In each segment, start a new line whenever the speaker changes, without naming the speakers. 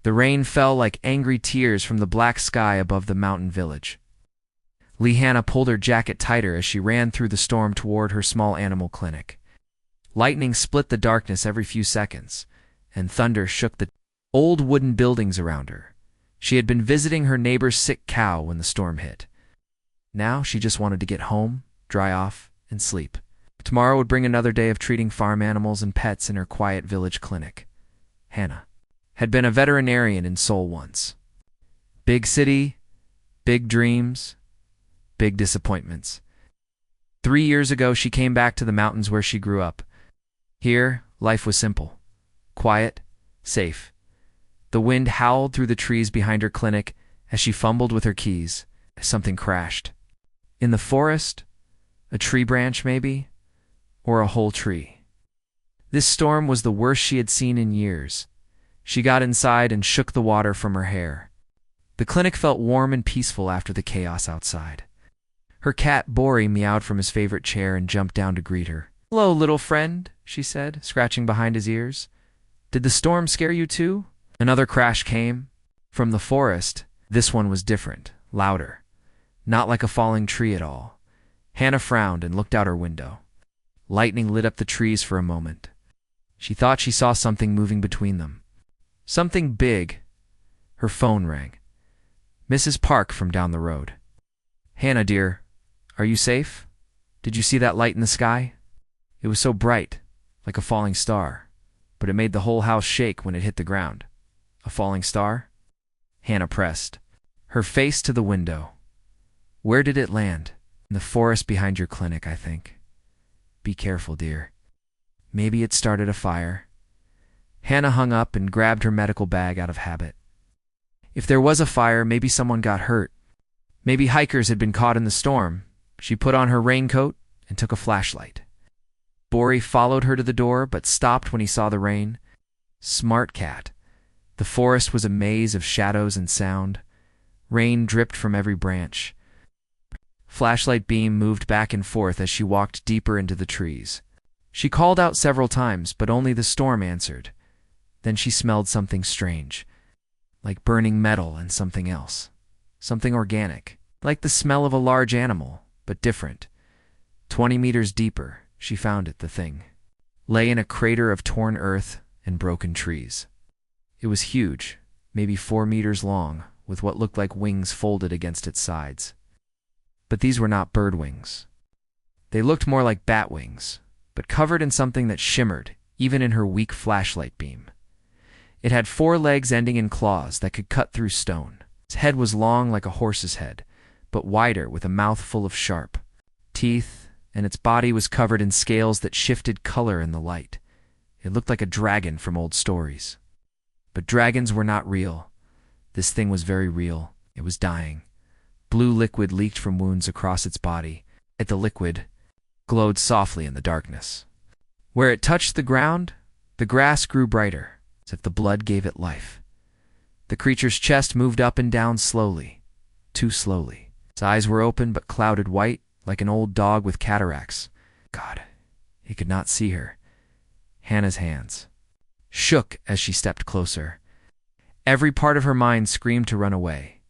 The rain fell like angry tears from the black sky above the mountain village. Hannah pulled her jacket tighter as she ran through the storm toward her small animal clinic. Lightning split the darkness every few seconds, and thunder shook the old wooden buildings around her. She had been visiting her neighbor's sick cow when the storm hit. Now she just wanted to get home, dry off, and sleep. Tomorrow would bring another day of treating farm animals and pets in her quiet village clinic. Hannah had been a veterinarian in Seoul once. Big city, big dreams, big disappointments. 3 years ago, she came back to the mountains where she grew up. Here, life was simple, quiet, safe. The wind howled through the trees behind her clinic as she fumbled with her keys. Something crashed. In the forest, a tree branch maybe, or a whole tree. This storm was the worst she had seen in years. She got inside and shook the water from her hair. The clinic felt warm and peaceful after the chaos outside. Her cat Bori meowed from his favorite chair and jumped down to greet her. "Hello, little friend," she said, scratching behind his ears. "Did the storm scare you too?" Another crash came. From the forest, this one was different, louder. Not like a falling tree at all. Hannah frowned and looked out her window. Lightning lit up the trees for a moment. She thought she saw something moving between them. Something big. Her phone rang. Mrs. Park from down the road. "Hannah, dear, are you safe? Did you see that light in the sky? It was so bright, like a falling star, but it made the whole house shake when it hit the ground." "A falling star?" Hannah pressed, her face to the window. "Where did it land?" "In the forest behind your clinic, I think." "Be careful, dear. Maybe it started a fire." Hannah hung up and grabbed her medical bag out of habit. If there was a fire, maybe someone got hurt. Maybe hikers had been caught in the storm. She put on her raincoat and took a flashlight. Bori followed her to the door, but stopped when he saw the rain. Smart cat. The forest was a maze of shadows and sound. Rain dripped from every branch. Flashlight beam moved back and forth as she walked deeper into the trees. She called out several times, but only the storm answered. Then she smelled something strange, like burning metal and something else. Something organic, like the smell of a large animal, but different. 20 meters deeper, she found it, the thing. Lay in a crater of torn earth and broken trees. It was huge, maybe 4 meters long, with what looked like wings folded against its sides. But these were not bird wings. They looked more like bat wings, but covered in something that shimmered, even in her weak flashlight beam. It had 4 legs ending in claws that could cut through stone. Its head was long like a horse's head, but wider with a mouth full of sharp teeth, and its body was covered in scales that shifted color in the light. It looked like a dragon from old stories. But dragons were not real. This thing was very real. It was dying. Blue liquid leaked from wounds across its body. The liquid glowed softly in the darkness. Where it touched the ground, the grass grew brighter, as if the blood gave it life. The creature's chest moved up and down slowly, too slowly. Its eyes were open but clouded white, like an old dog with cataracts. God, he could not see her. Hannah's hands shook as she stepped closer. Every part of her mind screamed to run away.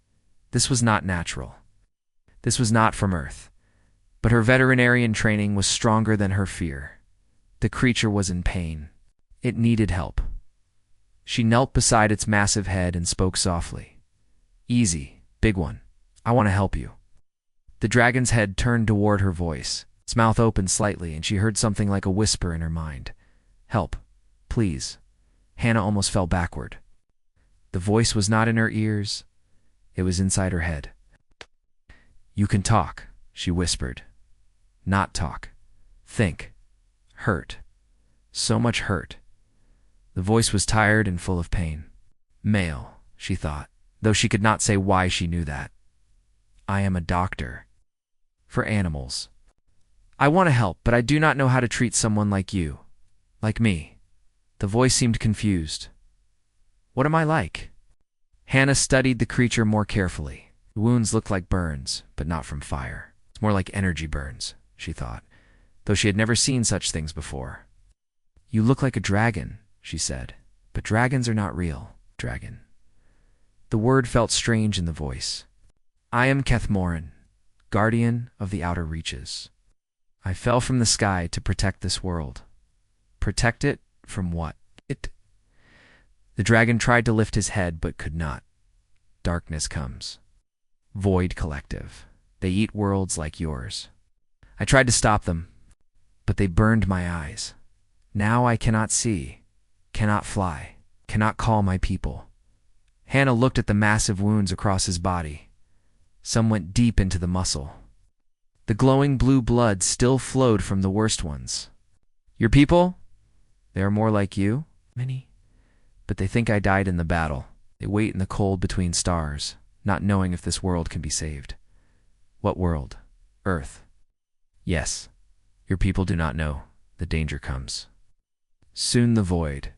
This was not natural. This was not from Earth. But her veterinarian training was stronger than her fear. The creature was in pain. It needed help. She knelt beside its massive head and spoke softly. "Easy, big one. I want to help you." The dragon's head turned toward her voice. Its mouth opened slightly, and she heard something like a whisper in her mind. "Help, please." Hannah almost fell backward. The voice was not in her ears. It was inside her head. "You can talk," she whispered. "Not talk. Think. Hurt. So much hurt." The voice was tired and full of pain. Male, she thought, though she could not say why she knew that. "I am a doctor. For animals. I want to help, but I do not know how to treat someone like you. Like me." The voice seemed confused. "What am I like?" Hannah studied the creature more carefully. The wounds looked like burns, but not from fire. It's more like energy burns, she thought, though she had never seen such things before. "You look like a dragon," she said, "but dragons are not real." "Dragon," The word felt strange in the voice. I am Kethmorin, guardian of the outer reaches. I fell from the sky to protect this world. Protect it from what? The dragon tried to lift his head but could not. Darkness comes. Void collective. They eat worlds like yours. I tried to stop them, but they burned my eyes. Now I cannot see, cannot fly, cannot call my people. Hannah looked at the massive wounds across his body. Some went deep into the muscle. The glowing blue blood still flowed from the worst ones. Your people? They are more like you? Many. But they think I died in the battle. They wait in the cold between stars, not knowing if this world can be saved. What world? Earth. Yes. Your people do not know. The danger comes. Soon the void.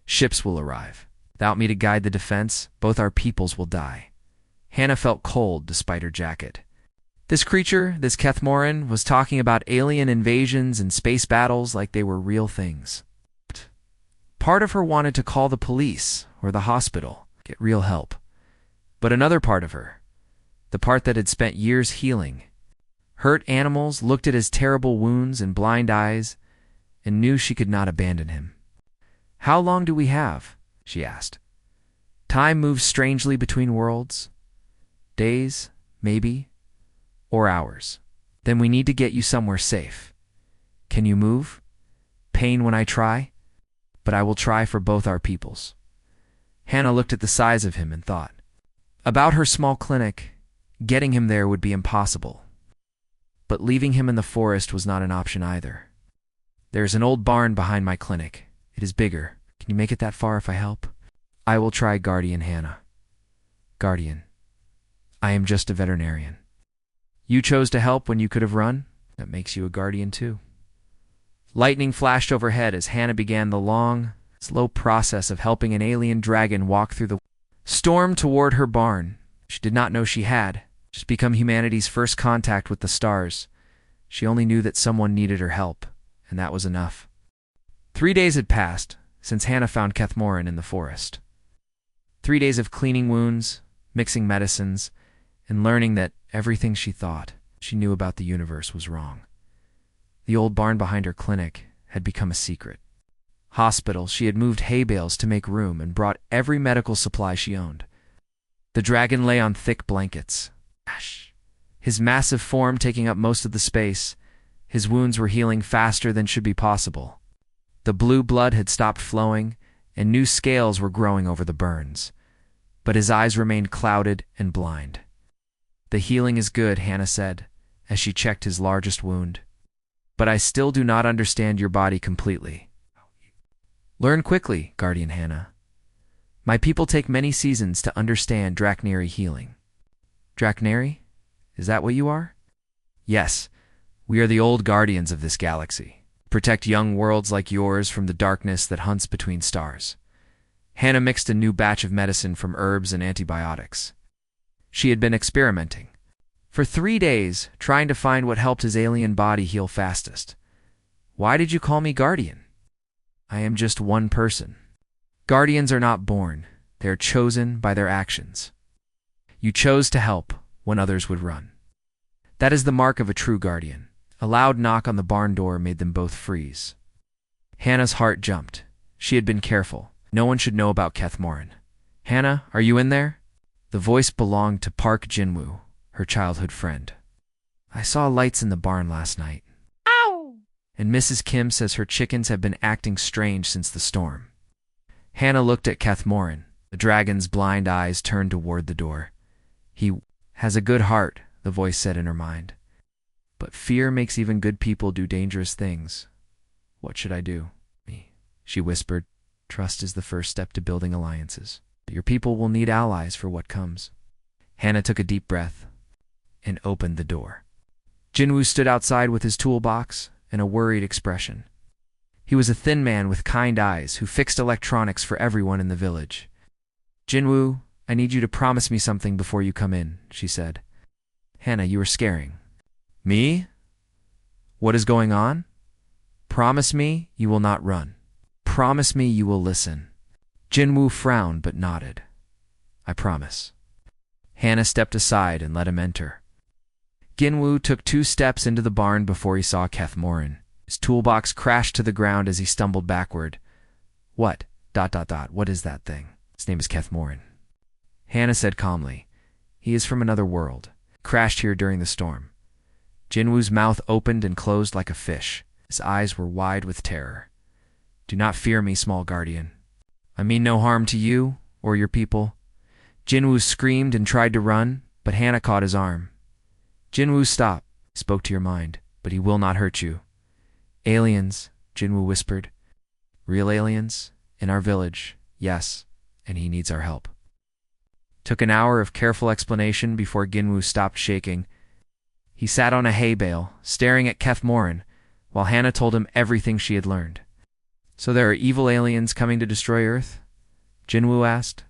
Ships will arrive. Without me to guide the defense, both our peoples will die. Hannah felt cold despite her jacket. This creature, this Kethmorin, was talking about alien invasions and space battles like they were real things. Part of her wanted to call the police or the hospital, get real help. But another part of her, the part that had spent years healing, hurt animals, looked at his terrible wounds and blind eyes, and knew she could not abandon him. How long do we have? She asked. Time moves strangely between worlds. Days, maybe, or hours. Then we need to get you somewhere safe. Can you move? Pain when I try? But I will try for both our peoples. Hannah looked at the size of him and thought. About her small clinic, getting him there would be impossible. But leaving him in the forest was not an option either. There is an old barn behind my clinic. It is bigger. Can you make it that far if I help? I will try, Guardian Hannah. Guardian. I am just a veterinarian. You chose to help when you could have run? That makes you a guardian too. Lightning flashed overhead as Hannah began the long, slow process of helping an alien dragon walk through the storm toward her barn. She did not know she had just become humanity's first contact with the stars. She only knew that someone needed her help, and that was enough. 3 days had passed since Hannah found Kethmorin in the forest. 3 days of cleaning wounds, mixing medicines, and learning that everything she thought she knew about the universe was wrong. The old barn behind her clinic had become a secret. Hospital, she had moved hay bales to make room and brought every medical supply she owned. The dragon lay on thick blankets. His massive form taking up most of the space. His wounds were healing faster than should be possible. The blue blood had stopped flowing, and new scales were growing over the burns. But his eyes remained clouded and blind. The healing is good, Hannah said, as she checked his largest wound. But I still do not understand your body completely. Learn quickly, Guardian Hannah. My people take many seasons to understand Drakneri healing. Drakneri? Is that what you are? Yes, we are the old guardians of this galaxy. Protect young worlds like yours from the darkness that hunts between stars. Hannah mixed a new batch of medicine from herbs and antibiotics. She had been experimenting for 3 days, trying to find what helped his alien body heal fastest. Why did you call me Guardian? I am just one person. Guardians are not born. They are chosen by their actions. You chose to help when others would run. That is the mark of a true guardian. A loud knock on the barn door made them both freeze. Hannah's heart jumped. She had been careful. No one should know about Kethmorin. Hannah, are you in there? The voice belonged to Park Jinwoo, her childhood friend. I saw lights in the barn last night. Ow! And Mrs. Kim says her chickens have been acting strange since the storm. Hannah looked at Kethmorin. The dragon's blind eyes turned toward the door. He has a good heart, the voice said in her mind. But fear makes even good people do dangerous things. What should I do? She whispered. Trust is the first step to building alliances. Your people will need allies for what comes. Hannah took a deep breath and opened the door. Jinwoo stood outside with his toolbox and a worried expression. He was a thin man with kind eyes who fixed electronics for everyone in the village. Jinwoo, I need you to promise me something before you come in, she said. Hannah, you are scaring. Me? What is going on? Promise me you will not run. Promise me you will listen. Jinwoo frowned but nodded. I promise. Hannah stepped aside and let him enter. Ginwoo took 2 steps into the barn before he saw Kethmorin. His toolbox crashed to the ground as he stumbled backward. What? ... What is that thing? His name is Kethmorin. Hannah said calmly. He is from another world. Crashed here during the storm. Jinwoo's mouth opened and closed like a fish. His eyes were wide with terror. Do not fear me, small guardian. I mean no harm to you or your people. Jinwoo screamed and tried to run, but Hannah caught his arm. Jinwoo, stop. He spoke to your mind, but he will not hurt you. Aliens, Jinwoo whispered. Real aliens? In our village, yes, and he needs our help. Took an hour of careful explanation before Ginwoo stopped shaking. He sat on a hay bale, staring at Kethmorin, while Hannah told him everything she had learned. So there are evil aliens coming to destroy Earth? Jinwoo asked.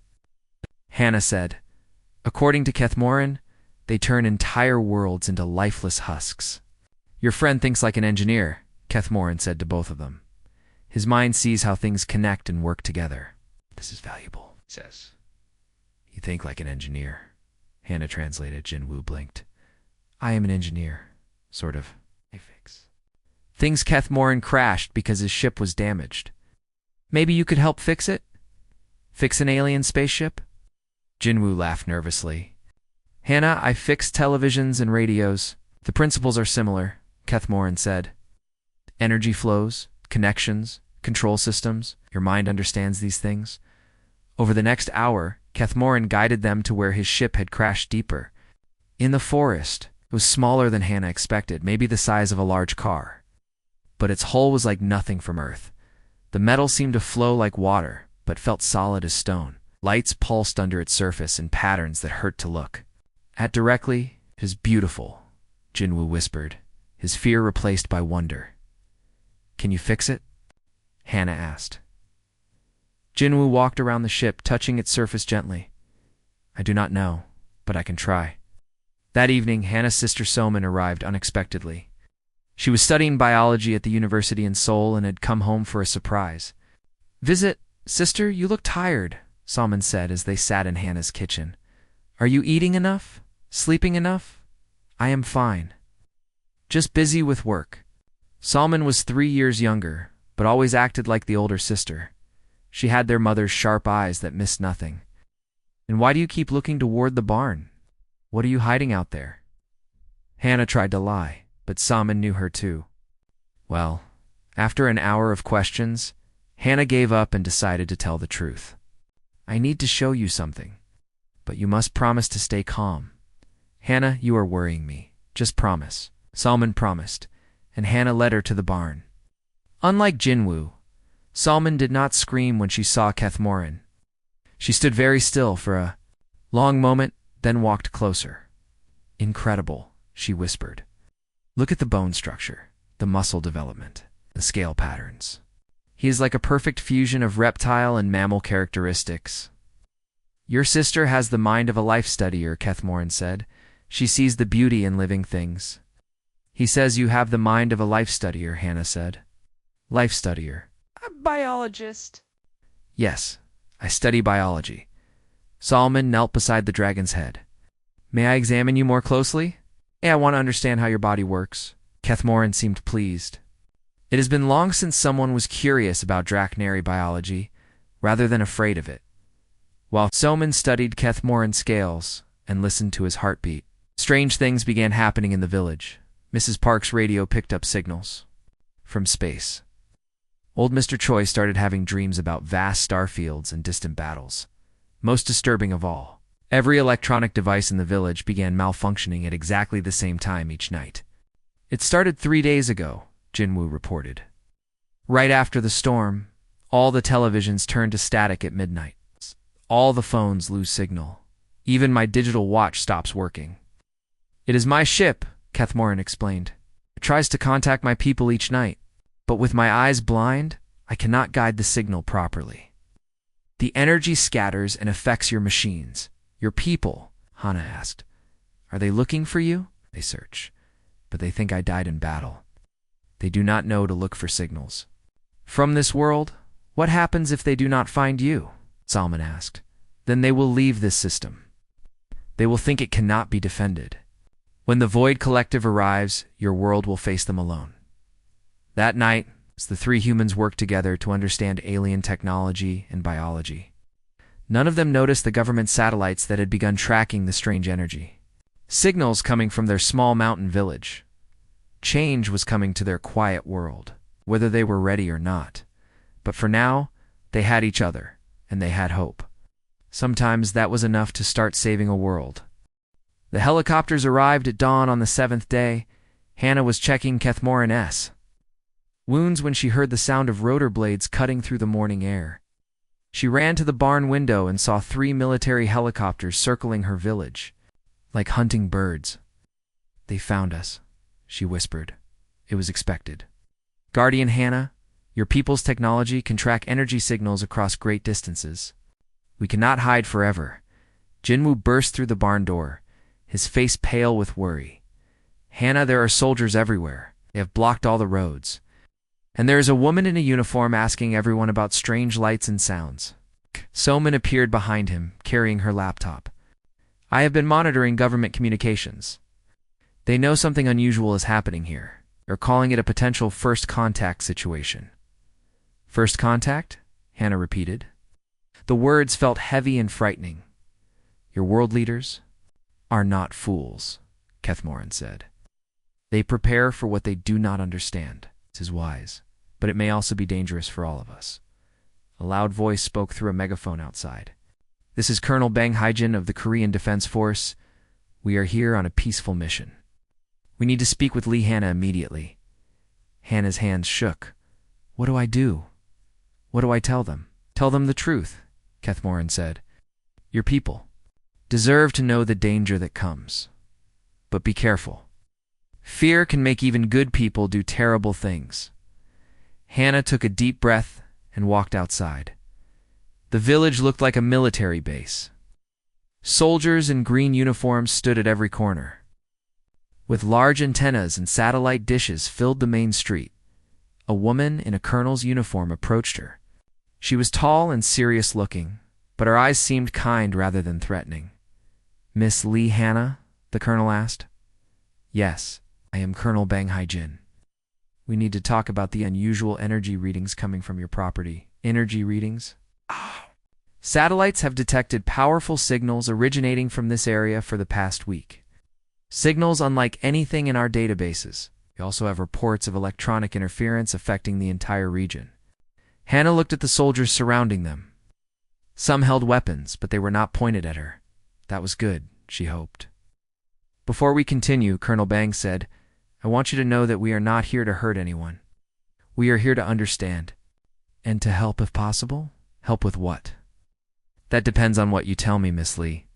Hannah said, according to Kethmorin, they turn entire worlds into lifeless husks. Your friend thinks like an engineer, Kethmorin said to both of them. His mind sees how things connect and work together. This is valuable, he says. You think like an engineer, Hannah translated. Jinwoo blinked. I am an engineer, sort of. I fix. Things Kethmorin crashed because his ship was damaged. Maybe you could help fix it? Fix an alien spaceship? Jinwoo laughed nervously. Hannah, I fixed televisions and radios. The principles are similar, Kethmorin said. Energy flows, connections, control systems. Your mind understands these things. Over the next hour, Kethmorin guided them to where his ship had crashed deeper. In the forest, it was smaller than Hannah expected, maybe the size of a large car. But its hull was like nothing from Earth. The metal seemed to flow like water, but felt solid as stone. Lights pulsed under its surface in patterns that hurt to look. At directly, it is beautiful, Jinwoo whispered, his fear replaced by wonder. Can you fix it? Hannah asked. Jinwoo walked around the ship, touching its surface gently. I do not know, but I can try. That evening, Hannah's sister Soman arrived unexpectedly. She was studying biology at the university in Seoul and had come home for a surprise. Visit, sister, you look tired, Soman said as they sat in Hannah's kitchen. Are you eating enough? Sleeping enough? I am fine. Just busy with work. Salman was 3 years younger, but always acted like the older sister. She had their mother's sharp eyes that missed nothing. And why do you keep looking toward the barn? What are you hiding out there? Hannah tried to lie, but Salman knew her too. Well, after an hour of questions, Hannah gave up and decided to tell the truth. I need to show you something, but you must promise to stay calm. Hannah, you are worrying me. Just promise. Salman promised, and Hannah led her to the barn. Unlike Jinwoo, Salman did not scream when she saw Kethmorin. She stood very still for a long moment, then walked closer. Incredible, she whispered. Look at the bone structure, the muscle development, the scale patterns. He is like a perfect fusion of reptile and mammal characteristics. Your sister has the mind of a life studier, Kethmorin said. She sees the beauty in living things. He says you have the mind of a life studier, Hannah said. Life studier.
A biologist.
Yes, I study biology. Solomon knelt beside the dragon's head. May I examine you more closely? I want to understand how your body works. Kethmorin seemed pleased. It has been long since someone was curious about Drachnary biology, rather than afraid of it. While Soman studied Kethmorin's scales and listened to his heartbeat, strange things began happening in the village. Mrs. Park's radio picked up signals from space. Old Mr. Choi started having dreams about vast star fields and distant battles. Most disturbing of all, every electronic device in the village began malfunctioning at exactly the same time each night. It started 3 days ago, Jinwoo reported. Right after the storm, all the televisions turned to static at midnight. All the phones lose signal. Even my digital watch stops working. It is my ship, Kethmorin explained. It tries to contact my people each night, but with my eyes blind, I cannot guide the signal properly. The energy scatters and affects your machines. Your people, Hannah asked. Are they looking for you? They search, but they think I died in battle. They do not know to look for signals. From this world, what happens if they do not find you? Salman asked. then they will leave this system. They will think it cannot be defended. When the Void Collective arrives, your world will face them alone. That night, as the three humans worked together to understand alien technology and biology, none of them noticed the government satellites that had begun tracking the strange energy. Signals coming from their small mountain village. Change was coming to their quiet world, whether they were ready or not. But for now, they had each other, and they had hope. Sometimes that was enough to start saving a world. The helicopters arrived at dawn on the 7th day. Hannah was checking Kethmoran's wounds when she heard the sound of rotor blades cutting through the morning air. She ran to the barn window and saw 3 military helicopters circling her village, like hunting birds. "They found us," she whispered. It was expected. "Guardian Hannah, your people's technology can track energy signals across great distances. We cannot hide forever." Jinwoo burst through the barn door, his face pale with worry. "Hannah, there are soldiers everywhere. They have blocked all the roads. And there is a woman in a uniform asking everyone about strange lights and sounds." Soman appeared behind him, carrying her laptop. "I have been monitoring government communications. They know something unusual is happening here. They're calling it a potential first contact situation." "First contact?" Hannah repeated. The words felt heavy and frightening. "Your world leaders are not fools," Kethmoran said. "They prepare for what they do not understand. This is wise, but it may also be dangerous for all of us." A loud voice spoke through a megaphone outside. "This is Colonel Bang Haijin of the Korean Defense Force. We are here on a peaceful mission. We need to speak with Lee Hannah immediately." Hannah's hands shook. "What do I do? What do I tell them?" "Tell them the truth," Kethmoran said. "Your people deserve to know the danger that comes. But be careful. Fear can make even good people do terrible things." Hannah took a deep breath and walked outside. The village looked like a military base. Soldiers in green uniforms stood at every corner. With large antennas and satellite dishes filled the main street. A woman in a colonel's uniform approached her. She was tall and serious-looking, but her eyes seemed kind rather than threatening. "Miss Lee Hannah?" the colonel asked. "Yes, I am Colonel Bang Haijin. We need to talk about the unusual energy readings coming from your property." "Energy readings?" "Satellites have detected powerful signals originating from this area for the past week. Signals unlike anything in our databases. We also have reports of electronic interference affecting the entire region." Hannah looked at the soldiers surrounding them. Some held weapons, but they were not pointed at her. That was good, she hoped. "Before we continue," Colonel Bang said, "I want you to know that we are not here to hurt anyone. We are here to understand. And to help if possible." "Help with what?" "That depends on what you tell me, Miss Lee."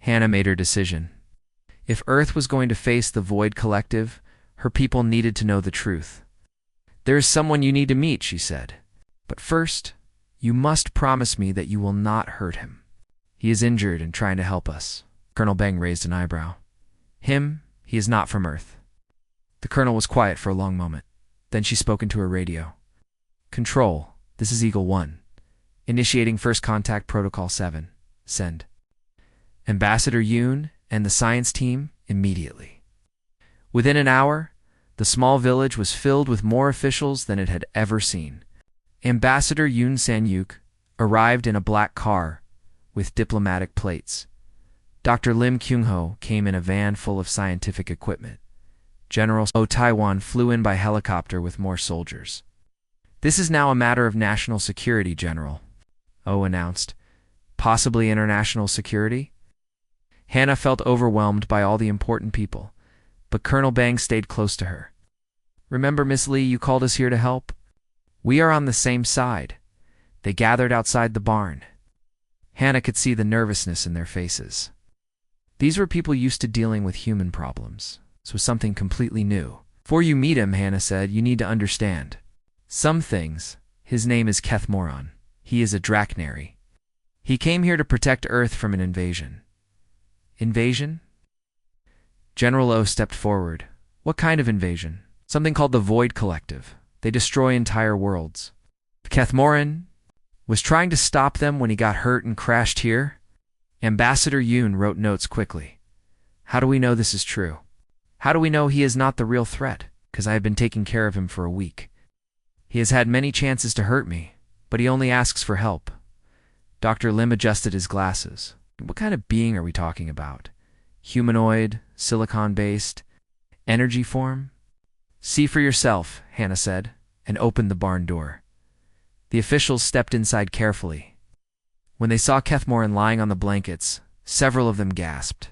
Hannah made her decision. If Earth was going to face the Void Collective, her people needed to know the truth. "There is someone you need to meet," she said. "But first, you must promise me that you will not hurt him. He is injured and trying to help us." Colonel Bang raised an eyebrow. He is not from Earth." The colonel was quiet for a long moment. Then she spoke into her radio. "Control, this is Eagle 1. Initiating First Contact Protocol 7. Send. Ambassador Yoon and the science team immediately." Within an hour, the small village was filled with more officials than it had ever seen. Ambassador Yoon San-yuk arrived in a black car with diplomatic plates. Dr. Lim Kyung-ho came in a van full of scientific equipment. General O Taiwan flew in by helicopter with more soldiers. "This is now a matter of national security, General," O announced. "Possibly international security?" Hannah felt overwhelmed by all the important people, but Colonel Bang stayed close to her. "Remember, Miss Lee, you called us here to help? We are on the same side." They gathered outside the barn. Hannah could see the nervousness in their faces. These were people used to dealing with human problems. This was something completely new. "Before you meet him," Hannah said, "you need to understand some things. His name is Kethmoran. He is a Drachnary. He came here to protect Earth from an invasion." "Invasion?" General O stepped forward. "What kind of invasion?" "Something called the Void Collective. They destroy entire worlds. Kethmoran was trying to stop them when he got hurt and crashed here." Ambassador Yoon wrote notes quickly. How do we know this is true? How do we know he is not the real threat? Because I have been taking care of him for a week. He has had many chances to hurt me, but he only asks for help. Dr. Lim adjusted his glasses. What kind of being are we talking about? Humanoid, silicon-based, energy form? See for yourself, Hannah said, and opened the barn door. The officials stepped inside carefully. When they saw Kethmorin lying on the blankets, several of them gasped.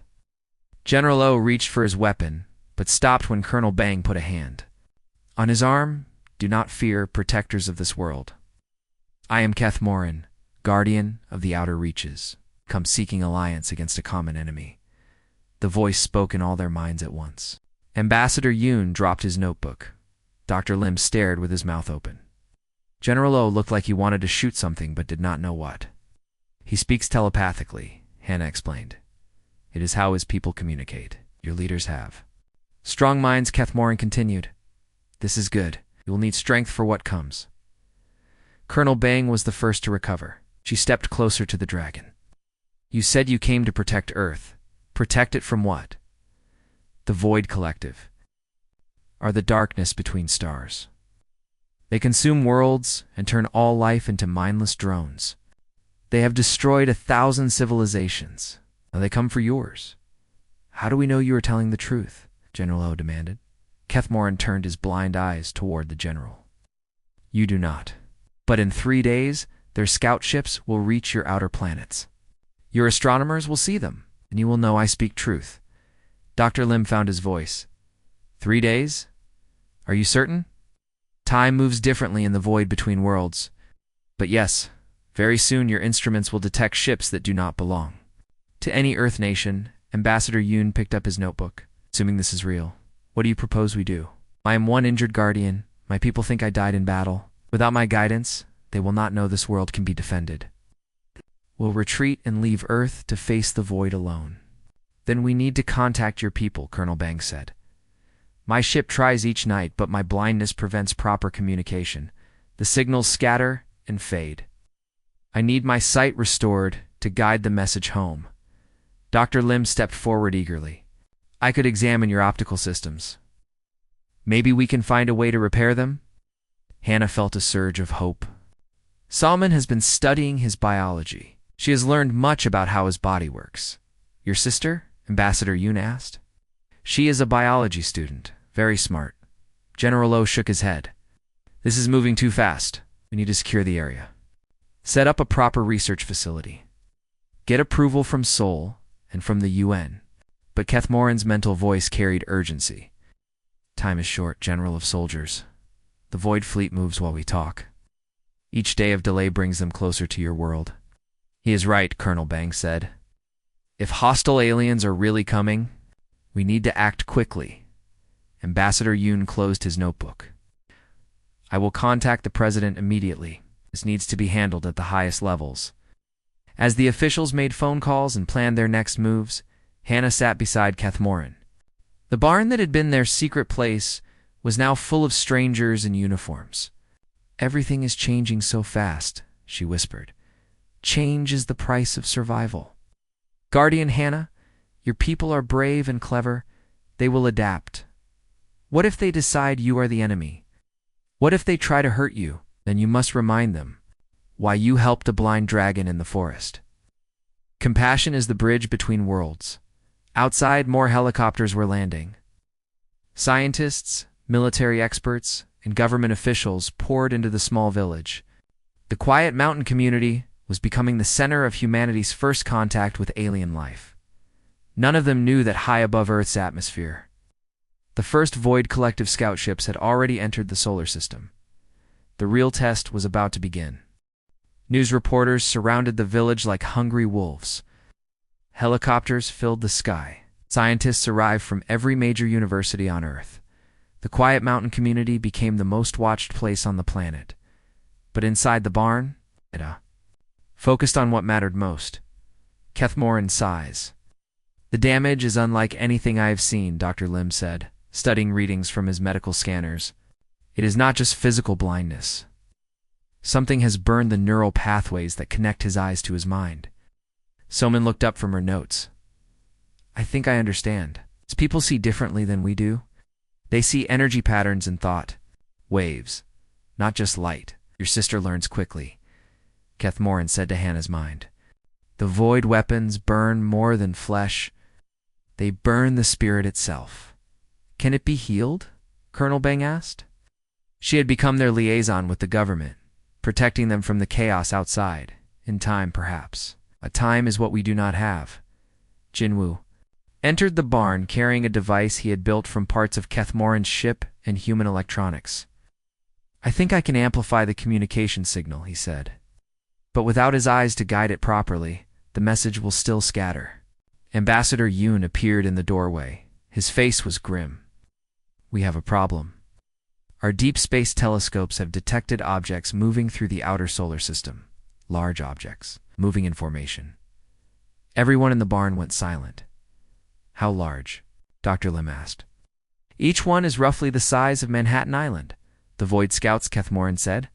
General O reached for his weapon, but stopped when Colonel Bang put a hand on his arm. Do not fear, protectors of this world. I am Kethmorin, guardian of the outer reaches, come seeking alliance against a common enemy. The voice spoke in all their minds at once. Ambassador Yoon dropped his notebook. Dr. Lim stared with his mouth open. General O looked like he wanted to shoot something but did not know what. He speaks telepathically, Hannah explained. It is how his people communicate. Your leaders have strong minds, Kethmorin continued. This is good. You will need strength for what comes. Colonel Bang was the first to recover. She stepped closer to the dragon. You said you came to protect Earth. Protect it from what? The Void Collective are the darkness between stars. They consume worlds and turn all life into mindless drones. They have destroyed 1,000 civilizations. Now they come for yours. How do we know you are telling the truth? General O demanded. Kethmorin turned his blind eyes toward the general. You do not. But in 3 days, their scout ships will reach your outer planets. Your astronomers will see them, and you will know I speak truth. Dr. Lim found his voice. 3 days? Are you certain? Time moves differently in the void between worlds. But yes, very soon your instruments will detect ships that do not belong to any Earth nation. Ambassador Yoon picked up his notebook. Assuming this is real, what do you propose we do? I am one injured guardian. My people think I died in battle. Without my guidance, they will not know this world can be defended. We'll retreat and leave Earth to face the void alone. Then we need to contact your people, Colonel Bang said. My ship tries each night, but my blindness prevents proper communication. The signals scatter and fade. I need my sight restored to guide the message home. Dr. Lim stepped forward eagerly. I could examine your optical systems. Maybe we can find a way to repair them? Hannah felt a surge of hope. Salman has been studying his biology. She has learned much about how his body works. Your sister? Ambassador Yoon asked. She is a biology student, very smart. General O shook his head. This is moving too fast. We need to secure the area. Set up a proper research facility. Get approval from Seoul and from the UN. But Kethmorin's mental voice carried urgency. Time is short, General of Soldiers. The Void Fleet moves while we talk. Each day of delay brings them closer to your world. He is right, Colonel Bang said. If hostile aliens are really coming, we need to act quickly. Ambassador Yoon closed his notebook. I will contact the president immediately. This needs to be handled at the highest levels. As the officials made phone calls and planned their next moves, Hannah sat beside Kethmorin. The barn that had been their secret place was now full of strangers in uniforms. Everything is changing so fast, she whispered. Change is the price of survival. Guardian Hannah, your people are brave and clever. They will adapt. What if they decide you are the enemy? What if they try to hurt you? Then you must remind them why you helped a blind dragon in the forest. Compassion is the bridge between worlds. Outside, more helicopters were landing. Scientists, military experts, and government officials poured into the small village. The quiet mountain community was becoming the center of humanity's first contact with alien life. None of them knew that high above Earth's atmosphere, the first Void Collective scout ships had already entered the solar system. The real test was about to begin. News reporters surrounded the village like hungry wolves. Helicopters filled the sky. Scientists arrived from every major university on Earth. The quiet mountain community became the most watched place on the planet. But inside the barn, focused on what mattered most. Kethmorin sighs. The damage is unlike anything I have seen, Dr. Lim said, studying readings from his medical scanners. It is not just physical blindness. Something has burned the neural pathways that connect his eyes to his mind. Soman looked up from her notes. I think I understand. As people see differently than we do, they see energy patterns in thought, waves, not just light. Your sister learns quickly, Kethmorin said to Hannah's mind. The void weapons burn more than flesh. They burn the spirit itself. Can it be healed? Colonel Bang asked. She had become their liaison with the government, protecting them from the chaos outside. In time, perhaps. A time is what we do not have. Jinwoo entered the barn carrying a device he had built from parts of Kethmorin's ship and human electronics. I think I can amplify the communication signal, he said. But without his eyes to guide it properly, the message will still scatter. Ambassador Yoon appeared in the doorway. His face was grim. We have a problem. Our deep space telescopes have detected objects moving through the outer solar system. Large objects, moving in formation. Everyone in the barn went silent. How large? Dr. Lim asked. Each one is roughly the size of Manhattan Island, the Void Scouts, Kethmorin said.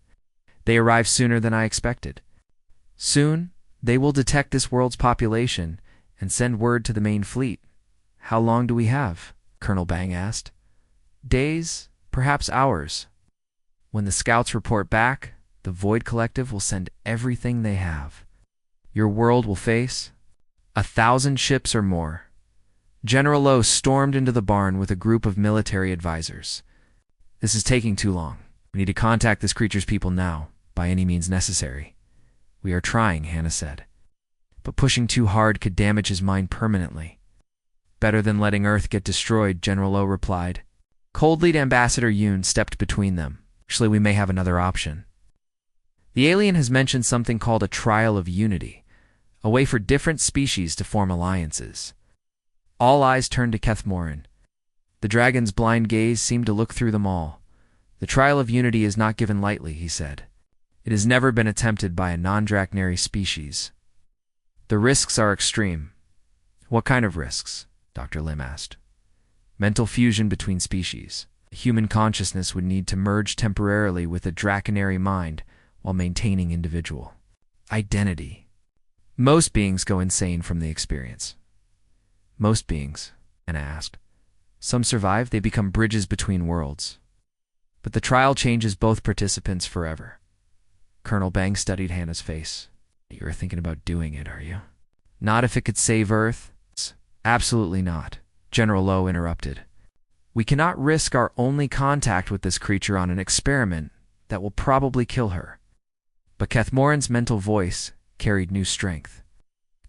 They arrived sooner than I expected. Soon, they will detect this world's population and send word to the main fleet. How long do we have? Colonel Bang asked. Days, perhaps hours. When the scouts report back, the Void Collective will send everything they have. Your world will face 1,000 ships or more. General Lo stormed into the barn with a group of military advisors. This is taking too long. We need to contact this creature's people now, by any means necessary. We are trying, Hannah said. But pushing too hard could damage his mind permanently. Better than letting Earth get destroyed, General Lo replied. Cold-Lead Ambassador Yoon stepped between them. Actually, we may have another option. The alien has mentioned something called a trial of unity, a way for different species to form alliances. All eyes turned to Kethmorin. The dragon's blind gaze seemed to look through them all. The trial of unity is not given lightly, he said. It has never been attempted by a non-drachnary species. The risks are extreme. What kind of risks? Dr. Lim asked. Mental fusion between species. Human consciousness would need to merge temporarily with a drachnary mind while maintaining individual identity. Most beings go insane from the experience. Most beings, Anna asked. Some survive, they become bridges between worlds. But the trial changes both participants forever. Colonel Bang studied Hannah's face. You are thinking about doing it, are you? Not if it could save Earth. Absolutely not, General Lo interrupted. We cannot risk our only contact with this creature on an experiment that will probably kill her. But Kethmorin's mental voice carried new strength.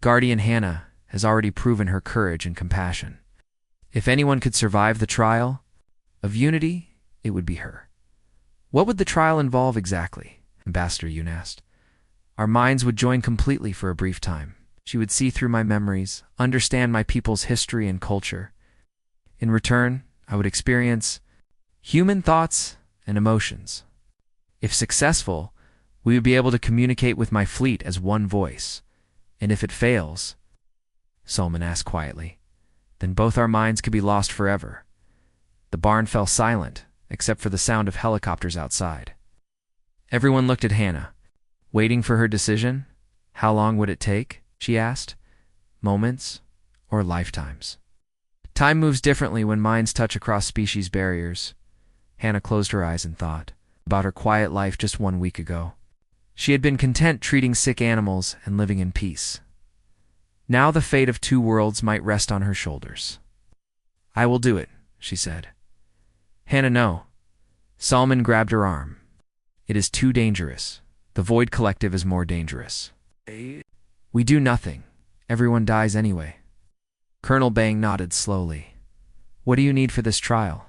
Guardian Hannah has already proven her courage and compassion. If anyone could survive the trial of unity, it would be her. What would the trial involve exactly? Ambassador Yoon asked. Our minds would join completely for a brief time. She would see through my memories, understand my people's history and culture. In return, I would experience human thoughts and emotions. If successful, we would be able to communicate with my fleet as one voice. And if it fails, Solomon asked quietly, then both our minds could be lost forever. The barn fell silent, except for the sound of helicopters outside. Everyone looked at Hannah, waiting for her decision. How long would it take? She asked. Moments or lifetimes? Time moves differently when minds touch across species barriers. Hannah closed her eyes and thought about her quiet life just 1 week ago. She had been content treating sick animals and living in peace. Now the fate of 2 worlds might rest on her shoulders. I will do it, she said. Hannah, no. Solomon grabbed her arm. It is too dangerous. The Void Collective is more dangerous. We do nothing. Everyone dies anyway. Colonel Bang nodded slowly. What do you need for this trial?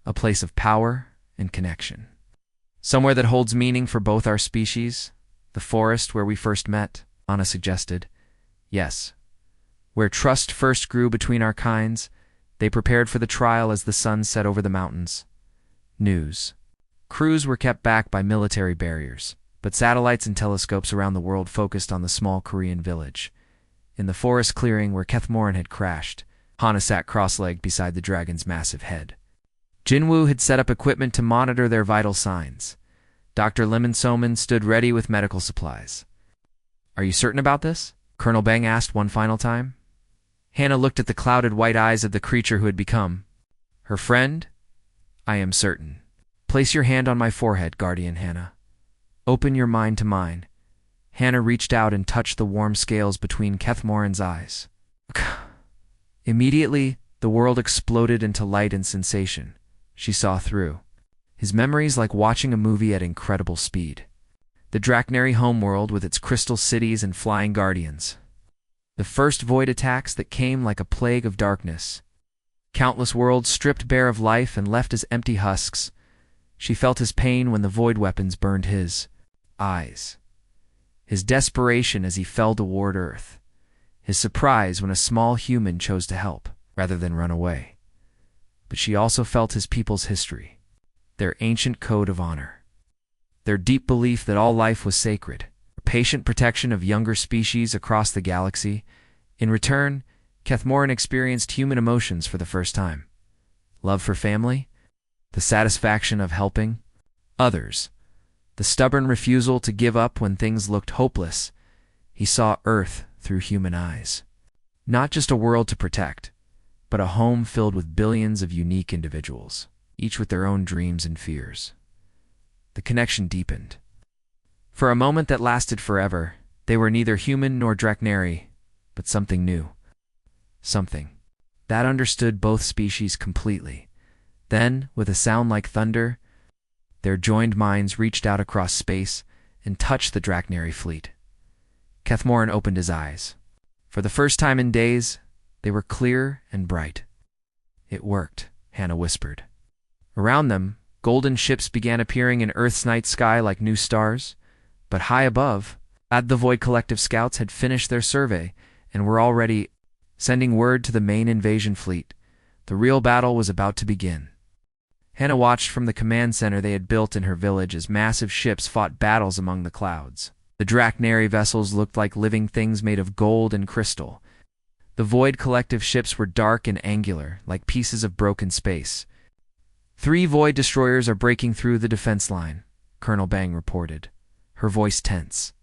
A place of power and connection. Somewhere that holds meaning for both our species. The forest where we first met, Anna suggested. Yes. Where trust first grew between our kinds, they prepared for the trial as the sun set over the mountains. News. Crews were kept back by military barriers, but satellites and telescopes around the world focused on the small Korean village. In the forest clearing where Kethmorin had crashed, Hana sat cross-legged beside the dragon's massive head. Jinwoo had set up equipment to monitor their vital signs. Dr. Lim and Soman stood ready with medical supplies. Are you certain about this? Colonel Bang asked one final time. Hannah looked at the clouded white eyes of the creature who had become her friend. I am certain. Place your hand on my forehead, Guardian Hannah. Open your mind to mine. Hannah reached out and touched the warm scales between Kethmoran's eyes. Immediately, the world exploded into light and sensation. She saw through his memories like watching a movie at incredible speed. The Draknari homeworld with its crystal cities and flying guardians. The first void attacks that came like a plague of darkness. Countless worlds stripped bare of life and left as empty husks. She felt his pain when the void weapons burned his eyes. His desperation as he fell toward Earth. His surprise when a small human chose to help, rather than run away. But she also felt his people's history, their ancient code of honor, their deep belief that all life was sacred, patient protection of younger species across the galaxy. In return, Kethmoran experienced human emotions for the first time. Love for family, the satisfaction of helping others, the stubborn refusal to give up when things looked hopeless. He saw Earth through human eyes. Not just a world to protect, but a home filled with billions of unique individuals, each with their own dreams and fears. The connection deepened. For a moment that lasted forever, they were neither human nor Draknari, but something new. Something that understood both species completely. Then, with a sound like thunder, their joined minds reached out across space and touched the Draknari fleet. Kethmoran opened his eyes. For the first time in days, they were clear and bright. It worked, Hannah whispered. Around them, golden ships began appearing in Earth's night sky like new stars. But high above, the Void Collective scouts had finished their survey and were already sending word to the main invasion fleet. The real battle was about to begin. Hannah watched from the command center they had built in her village as massive ships fought battles among the clouds. The Draknari vessels looked like living things made of gold and crystal. The Void Collective ships were dark and angular, like pieces of broken space. 3 Void destroyers are breaking through the defense line, Colonel Bang reported, her voice tense.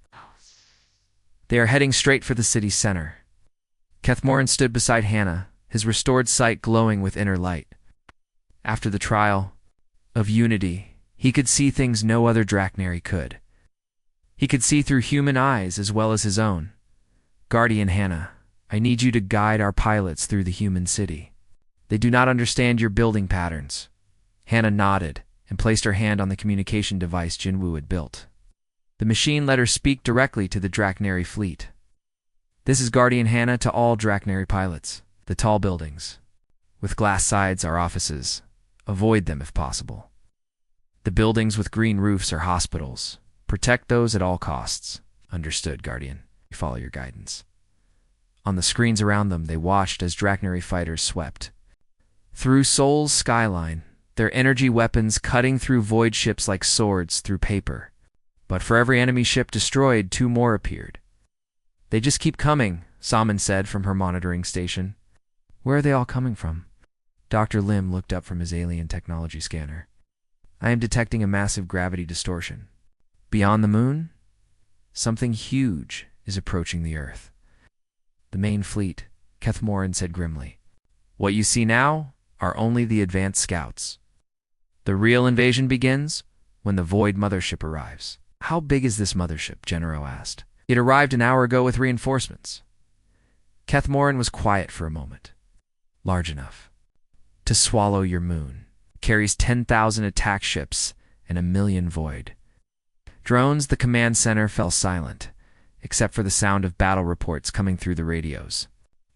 They are heading straight for the city's center. Kethmoran stood beside Hannah, his restored sight glowing with inner light. After the trial of unity, he could see things no other Draknari could. He could see through human eyes as well as his own. Guardian Hannah, I need you to guide our pilots through the human city. They do not understand your building patterns. Hannah nodded and placed her hand on the communication device Jinwoo had built. The machine let her speak directly to the Draknari fleet. This is Guardian Hannah to all Draknari pilots. The tall buildings, with glass sides, are offices. Avoid them if possible. The buildings with green roofs are hospitals. Protect those at all costs. Understood, Guardian. Follow your guidance. On the screens around them, they watched as Draknari fighters swept through Seoul's skyline, their energy weapons cutting through void ships like swords through paper. But for every enemy ship destroyed, 2 more appeared. They just keep coming, Salmon said from her monitoring station. Where are they all coming from? Dr. Lim looked up from his alien technology scanner. I am detecting a massive gravity distortion. Beyond the moon, something huge is approaching the Earth. The main fleet, Kethmoran said grimly. What you see now are only the advanced scouts. The real invasion begins when the Void mothership arrives. How big is this mothership? Genero asked. It arrived an hour ago with reinforcements. Kethmoran was quiet for a moment. Large enough to swallow your moon. Carries 10,000 attack ships and 1,000,000 Void. Drones, the command center fell silent, except for the sound of battle reports coming through the radios.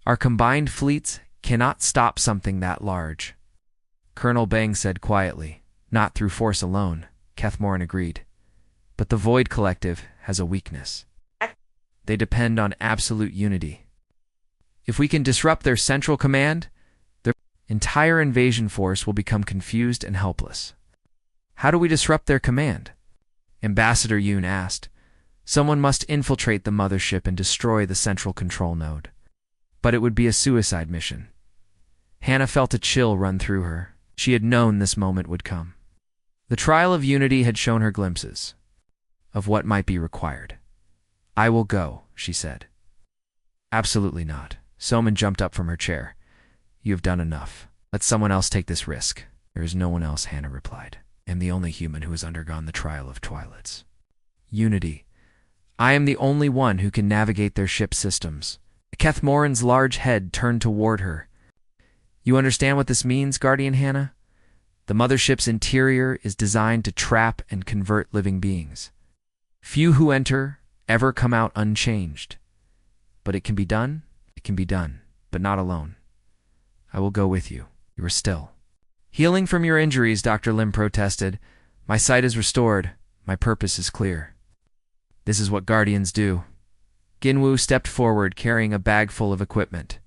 Our combined fleets cannot stop something that large. Colonel Bang said quietly. Not through force alone, Kethmoran agreed. But the Void Collective has a weakness. They depend on absolute unity. If we can disrupt their central command, their entire invasion force will become confused and helpless. How do we disrupt their command? Ambassador Yoon asked. Someone must infiltrate the mothership and destroy the central control node. But it would be a suicide mission. Hannah felt a chill run through her. She had known this moment would come. The trial of unity had shown her glimpses of what might be required. I will go, she said. Absolutely not. Soman jumped up from her chair. You have done enough. Let someone else take this risk. There is no one else, Hannah replied. I am the only human who has undergone the trial of Twilights. Unity. I am the only one who can navigate their ship systems. Kethmoran's large head turned toward her. You understand what this means, Guardian Hannah? The mothership's interior is designed to trap and convert living beings. Few who enter ever come out unchanged. But it can be done, but not alone. I will go with you. You are still. Healing from your injuries, Dr. Lim protested. My sight is restored. My purpose is clear. This is what Guardians do. Ginwu stepped forward, carrying a bag full of equipment.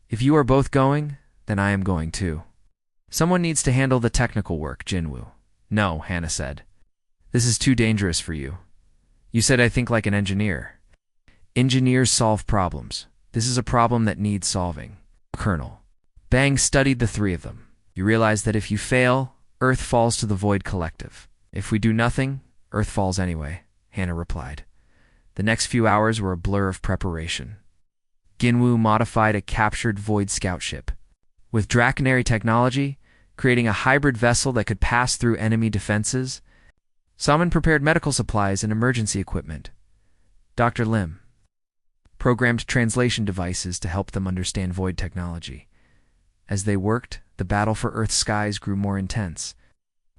If you are both going, then I am going too. Someone needs to handle the technical work, Jinwu. No, Hannah said. This is too dangerous for you. You said I think like an engineer. Engineers solve problems. This is a problem that needs solving. Colonel. Bang studied the three of them. You realize that if you fail, Earth falls to the Void Collective. If we do nothing, Earth falls anyway, Hannah replied. The next few hours were a blur of preparation. Ginwu modified a captured Void scout ship. With Draconary technology, creating a hybrid vessel that could pass through enemy defenses, Salmon prepared medical supplies and emergency equipment. Dr. Lim programmed translation devices to help them understand Void technology. As they worked, the battle for Earth's skies grew more intense.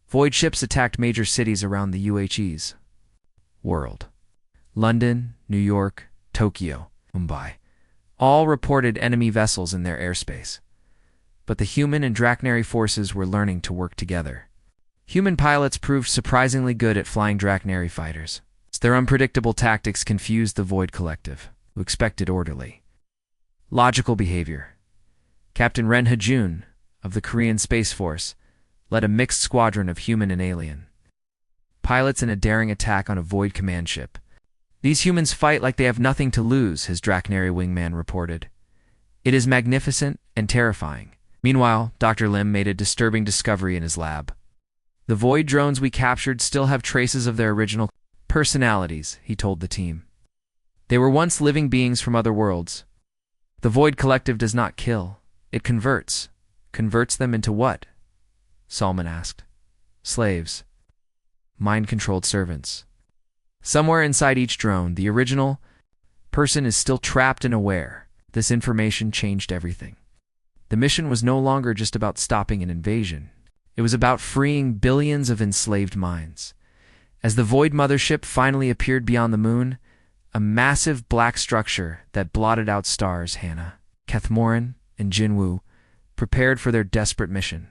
Void ships attacked major cities around the UHE's world. London, New York, Tokyo, Mumbai. All reported enemy vessels in their airspace. But the human and Draconary forces were learning to work together. Human pilots proved surprisingly good at flying Draconary fighters. Their unpredictable tactics confused the Void Collective, who expected orderly, logical behavior. Captain Ren Hajun, of the Korean Space Force, led a mixed squadron of human and alien pilots in a daring attack on a Void command ship. These humans fight like they have nothing to lose, his Draconary wingman reported. It is magnificent and terrifying. Meanwhile, Dr. Lim made a disturbing discovery in his lab. The Void drones we captured still have traces of their original personalities, he told the team. They were once living beings from other worlds. The Void Collective does not kill. It converts. Converts them into what? Salman asked. Slaves. Mind-controlled servants. Somewhere inside each drone, the original person is still trapped and aware. This information changed everything. The mission was no longer just about stopping an invasion. It was about freeing billions of enslaved minds. As the Void mothership finally appeared beyond the moon, a massive black structure that blotted out stars, Hannah, Kethmoran, and Jinwu prepared for their desperate mission.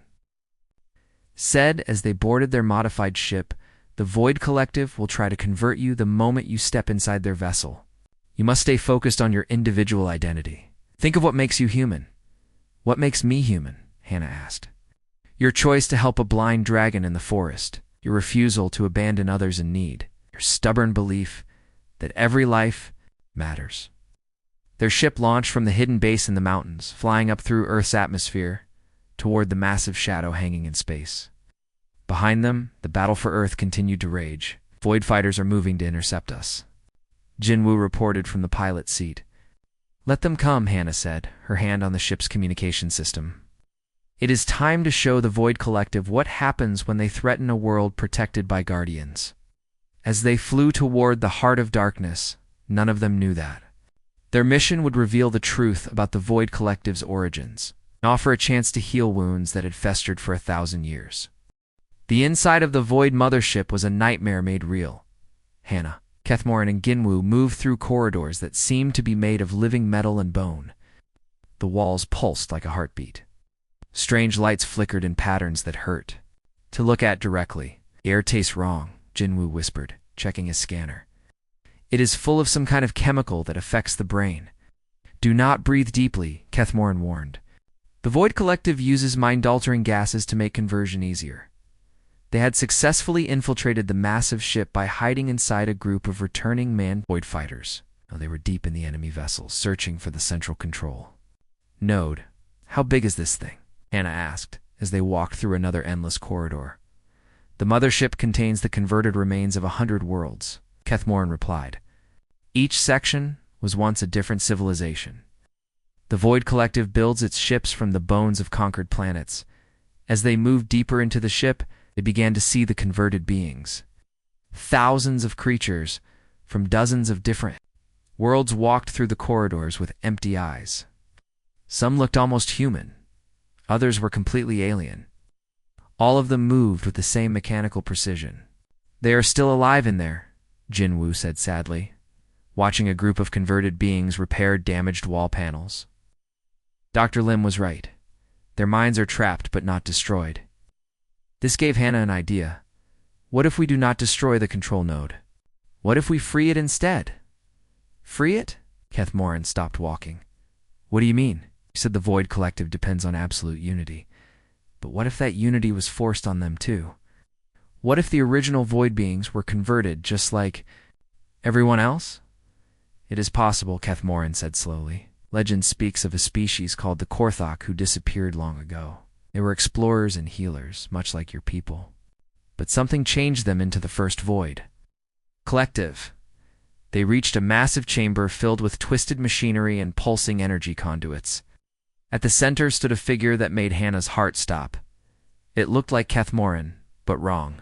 Said as they boarded their modified ship, the Void Collective will try to convert you the moment you step inside their vessel. You must stay focused on your individual identity. Think of what makes you human. What makes me human? Hannah asked. Your choice to help a blind dragon in the forest, your refusal to abandon others in need, your stubborn belief that every life matters. Their ship launched from the hidden base in the mountains, flying up through Earth's atmosphere toward the massive shadow hanging in space. Behind them, the battle for Earth continued to rage. Void fighters are moving to intercept us. Jinwu reported from the pilot seat. Let them come, Hannah said, her hand on the ship's communication system. It is time to show the Void Collective what happens when they threaten a world protected by Guardians. As they flew toward the heart of darkness, none of them knew that. Their mission would reveal the truth about the Void Collective's origins, and offer a chance to heal wounds that had festered for 1,000 years. The inside of the Void mothership was a nightmare made real. Hannah, Kethmoran, and Ginwu moved through corridors that seemed to be made of living metal and bone. The walls pulsed like a heartbeat. Strange lights flickered in patterns that hurt to look at directly. The air tastes wrong, Jinwu whispered, checking his scanner. It is full of some kind of chemical that affects the brain. Do not breathe deeply, Kethmoran warned. The Void Collective uses mind-altering gases to make conversion easier. They had successfully infiltrated the massive ship by hiding inside a group of returning man-Void fighters. Now they were deep in the enemy vessels, searching for the central control node. How big is this thing? Hannah asked, as they walked through another endless corridor. The mothership contains the converted remains of 100 worlds, Kethmoran replied. Each section, was once a different civilization. The Void Collective builds its ships from the bones of conquered planets. As they moved deeper into the ship, they began to see the converted beings. Thousands of creatures from dozens of different worlds walked through the corridors with empty eyes. Some looked almost human. Others were completely alien. All of them moved with the same mechanical precision. "They are still alive in there," Jinwoo said sadly, watching a group of converted beings repair damaged wall panels. Dr. Lim was right. Their minds are trapped but not destroyed. This gave Hannah an idea. What if we do not destroy the control node? What if we free it instead? Free it? Kethmoran stopped walking. What do you mean? You said the Void Collective depends on absolute unity. But what if that unity was forced on them too? What if the original Void beings were converted just like everyone else? It is possible, Kethmoran said slowly. Legend speaks of a species called the Korthok who disappeared long ago. They were explorers and healers, much like your people. But something changed them into the first Void Collective. They reached a massive chamber filled with twisted machinery and pulsing energy conduits. At the center stood a figure that made Hannah's heart stop. It looked like Kethmoran, but wrong.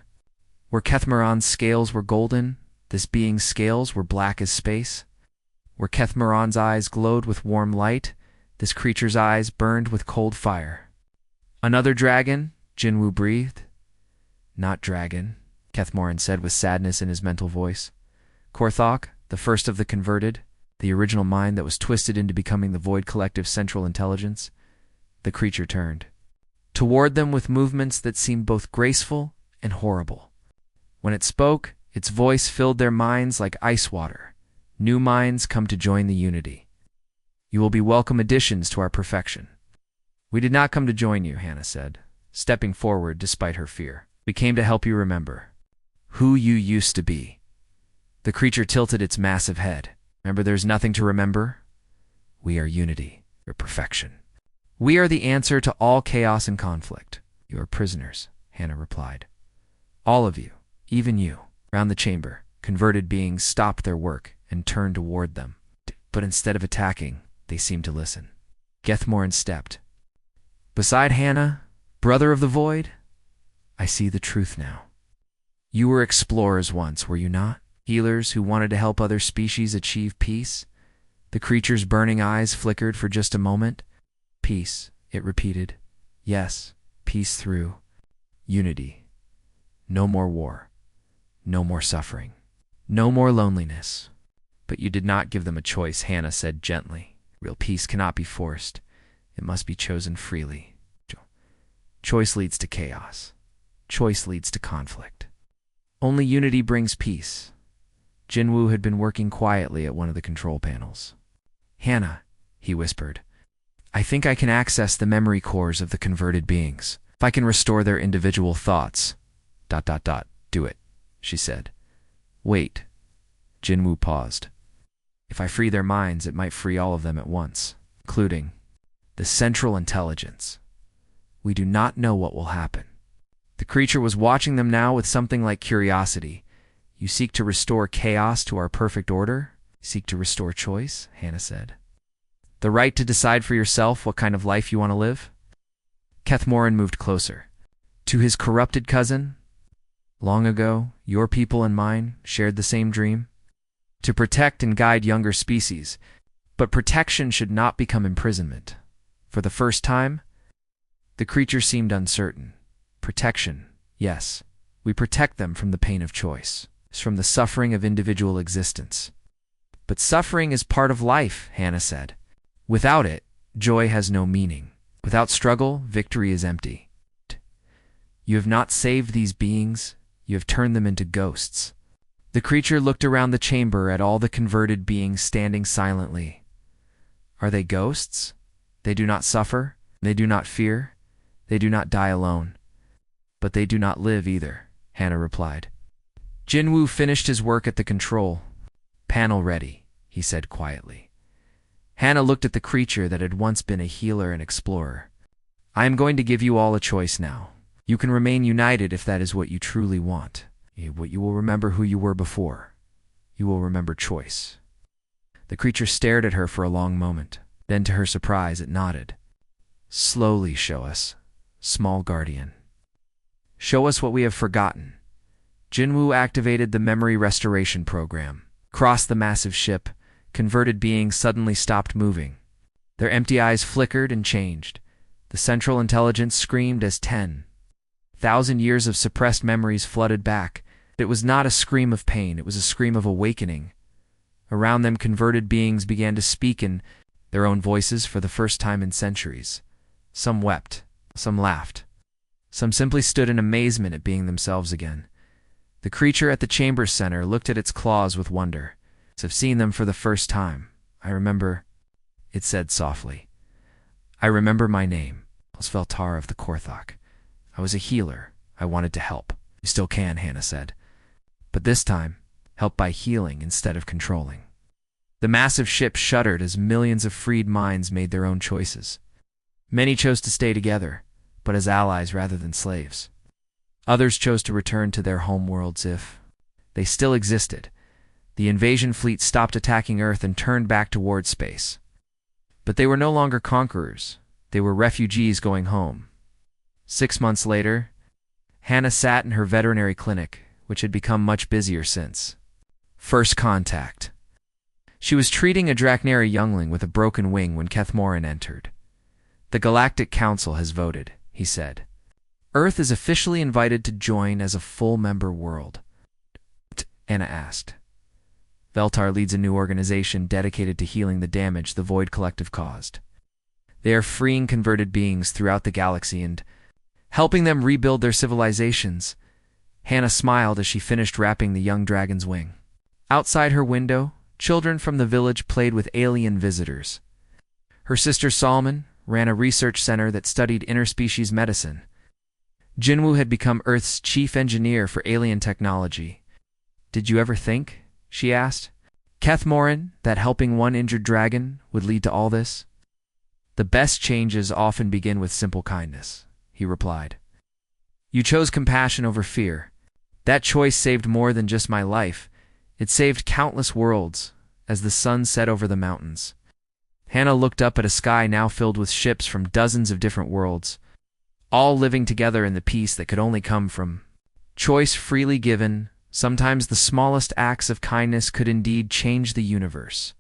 Where Kethmoran's scales were golden, this being's scales were black as space. Where Kethmoran's eyes glowed with warm light, this creature's eyes burned with cold fire. Another dragon? Jinwoo breathed. Not dragon, Kethmoran said with sadness in his mental voice. Korthok, the first of the converted, the original mind that was twisted into becoming the Void Collective's central intelligence. The creature turned toward them with movements that seemed both graceful and horrible. When it spoke, its voice filled their minds like ice water. New minds come to join the unity. You will be welcome additions to our perfection. We did not come to join you, Hannah said, stepping forward despite her fear. We came to help you remember who you used to be. The creature tilted its massive head. Remember, there's nothing to remember? We are unity, your perfection. We are the answer to all chaos and conflict. You are prisoners, Hannah replied. All of you, even you. Round the chamber, converted beings stopped their work and turned toward them. But instead of attacking, they seemed to listen. Kethmoran stepped. Beside Hannah, brother of the Void, I see the truth now. You were explorers once, were you not? Healers who wanted to help other species achieve peace? The creature's burning eyes flickered for just a moment. Peace, it repeated. Yes, peace through unity. No more war. No more suffering. No more loneliness. But you did not give them a choice, Hannah said gently. Real peace cannot be forced. It must be chosen freely. Choice leads to chaos. Choice leads to conflict. Only unity brings peace. Jinwoo had been working quietly at one of the control panels. Hannah, he whispered, I think I can access the memory cores of the converted beings. If I can restore their individual thoughts. ... Do it, she said. Wait. Jinwoo paused. If I free their minds, it might free all of them at once, including the central intelligence. We do not know what will happen. The creature was watching them now with something like curiosity. You seek to restore chaos to our perfect order? Seek to restore choice, Hannah said. The right to decide for yourself what kind of life you want to live? Kethmoran moved closer. To his corrupted cousin? Long ago, your people and mine shared the same dream? To protect and guide younger species. But protection should not become imprisonment. For the first time, the creature seemed uncertain. Protection, yes. We protect them from the pain of choice, from the suffering of individual existence. But suffering is part of life, Hannah said. Without it, joy has no meaning. Without struggle, victory is empty. You have not saved these beings, you have turned them into ghosts. The creature looked around the chamber at all the converted beings standing silently. Are they ghosts? They do not suffer, they do not fear, they do not die alone. But they do not live either, Hannah replied. Jinwoo finished his work at the control. Panel ready, he said quietly. Hannah looked at the creature that had once been a healer and explorer. I am going to give you all a choice now. You can remain united if that is what you truly want. But you will remember who you were before. You will remember choice. The creature stared at her for a long moment. Then, to her surprise, it nodded. Slowly show us, small guardian. Show us what we have forgotten. Jinwoo activated the memory restoration program. Across the massive ship, converted beings suddenly stopped moving. Their empty eyes flickered and changed. The central intelligence screamed as 10,000 years of suppressed memories flooded back. It was not a scream of pain, it was a scream of awakening. Around them, converted beings began to speak in their own voices for the first time in centuries. Some wept, some laughed. Some simply stood in amazement at being themselves again. The creature at the chamber's center looked at its claws with wonder. I've seen them for the first time. I remember, it said softly. I remember my name, Veltar of the Korthok. I was a healer. I wanted to help. You still can, Hannah said. But this time, help by healing instead of controlling. The massive ship shuddered as millions of freed minds made their own choices. Many chose to stay together, but as allies rather than slaves. Others chose to return to their homeworlds if they still existed. The invasion fleet stopped attacking Earth and turned back toward space. But they were no longer conquerors. They were refugees going home. 6 months later, Hannah sat in her veterinary clinic, which had become much busier since. First contact. She was treating a Draknari youngling with a broken wing when Kethmorin entered. The Galactic Council has voted, he said. Earth is officially invited to join as a full-member world. Anna asked. Veltar leads a new organization dedicated to healing the damage the Void Collective caused. They are freeing converted beings throughout the galaxy and helping them rebuild their civilizations. Hannah smiled as she finished wrapping the young dragon's wing. Outside her window, children from the village played with alien visitors. Her sister Salman ran a research center that studied interspecies medicine. Jinwoo had become Earth's chief engineer for alien technology. Did you ever think, she asked, Kethmorin, that helping one injured dragon would lead to all this? The best changes often begin with simple kindness, he replied. You chose compassion over fear. That choice saved more than just my life. It saved countless worlds as the sun set over the mountains. Hannah looked up at a sky now filled with ships from dozens of different worlds, all living together in the peace that could only come from choice freely given. Sometimes the smallest acts of kindness could indeed change the universe.